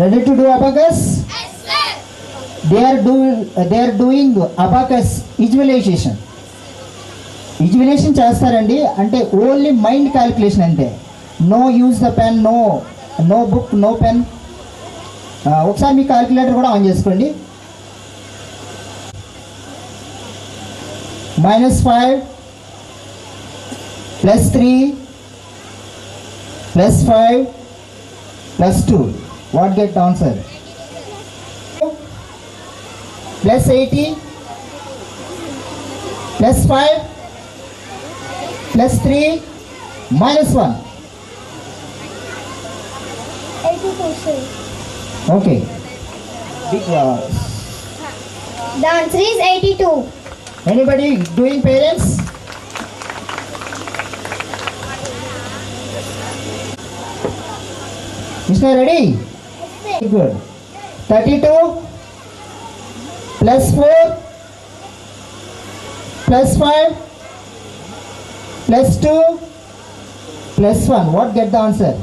Ready to do abacus? Yes, sir. They are doing abacus visualization. Visualization చేస్తారండి, అంటే only mind calculation అంతే. No use the pen, no book, no pen. ఒకసారి మీ calculator కూడా on చేసుకోండి. -5 +3 +5 +2. What get answer? +80 +5 +3 -1. 82, sir. Okay. The answer is 82. Anybody doing parents? Is that ready? Good. 32 +4 +5 +2 +1. What get the answer?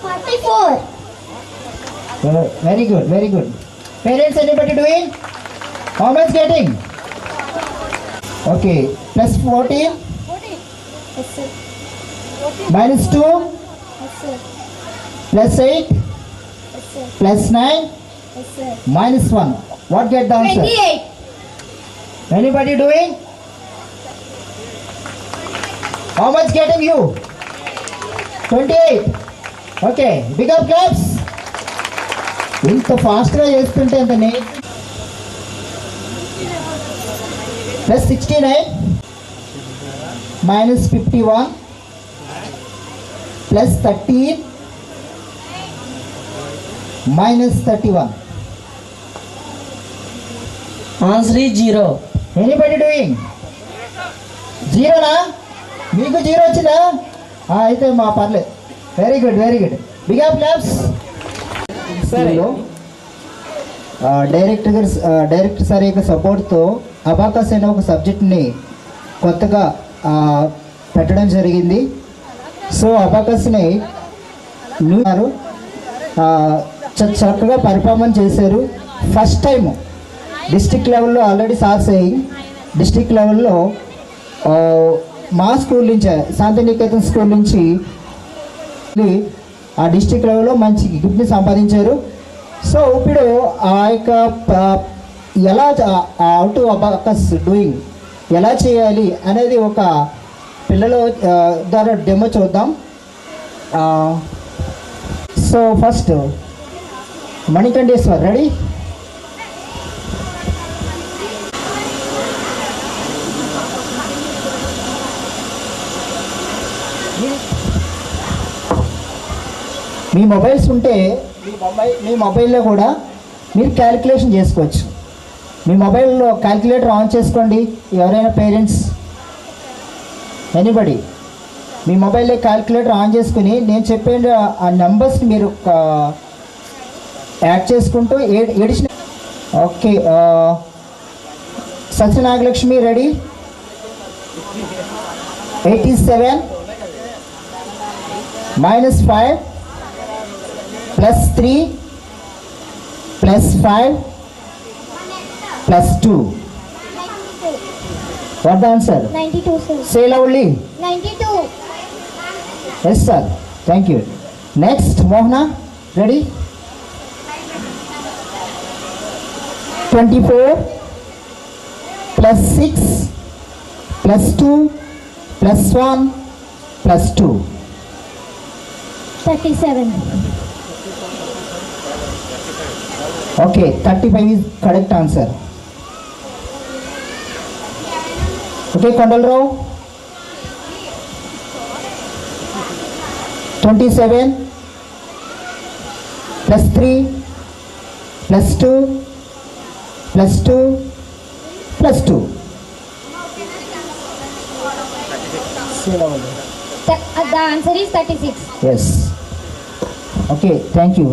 44. Very good, very good. Parents, anybody doing? How much getting? Okay, +14 Yes, sir. -2 Yes, sir. +8 Yes, sir. +9 Yes, sir. -1. What get the answer? 28. Anybody doing? How much getting you? 28. Okay, big up claps. ఇంత ఫాస్ట్గా చేస్తుంటే ఎంత +69 -51 +13 -31. Answer is 0. Anybody doing? జీరోనా? మీకు zero వచ్చిందా? అయితే మా పర్లేదు. Very good, very good. Big up claps. Director sir యొక్క సపోర్ట్తో అబాకస్ అనే ఒక సబ్జెక్ట్ని కొత్తగా పెట్టడం జరిగింది. సో అబాకస్ని చక్కగా పర్ఫార్మెన్స్ చేశారు. ఫస్ట్ టైం డిస్ట్రిక్ట్ లెవెల్లో ఆల్రెడీ సార్స్ అయ్యి డిస్ట్రిక్ట్ లెవెల్లో మా స్కూల్ నుంచి శాంతినికేతన్ స్కూల్ నుంచి ఆ డిస్ట్రిక్ట్ లెవెల్లో మంచి గిఫ్ట్ని సంపాదించారు. సో ఇప్పుడు ఆ యొక్క ఎలా హౌ టు అబాకస్ డూయింగ్ ఎలా చేయాలి అనేది ఒక పిల్లల ద్వారా డెమో చూద్దాం. So first Manikanteshwar, ready? మీ మొబైల్స్ ఉంటే మీ మొబైల్లో కూడా మీరు క్యాలిక్యులేషన్ చేసుకోవచ్చు. మీ మొబైల్లో క్యాలిక్యులేటర్ ఆన్ చేసుకోండి. ఎవరైనా పేరెంట్స్, ఎనీబడి మీ మొబైల్లో క్యాలిక్యులేటర్ ఆన్ చేసుకుని నేను చెప్పే ఆ నెంబర్స్ని మీరు యాడ్ చేసుకుంటూ addition. Okay, Satyanagalakshmi, ready? 87 -5 +3 +5 +2. What the answer? 92, sir. Say loudly. 92. Yes, sir. Thank you. Next, Mohana, ready? 24 +6 +2 +1 +2. 37. Okay, 35 is correct answer. Okay, Kondalrao. 27 +3 +2 +2 +2. The answer is 36. Yes. Okay, thank you.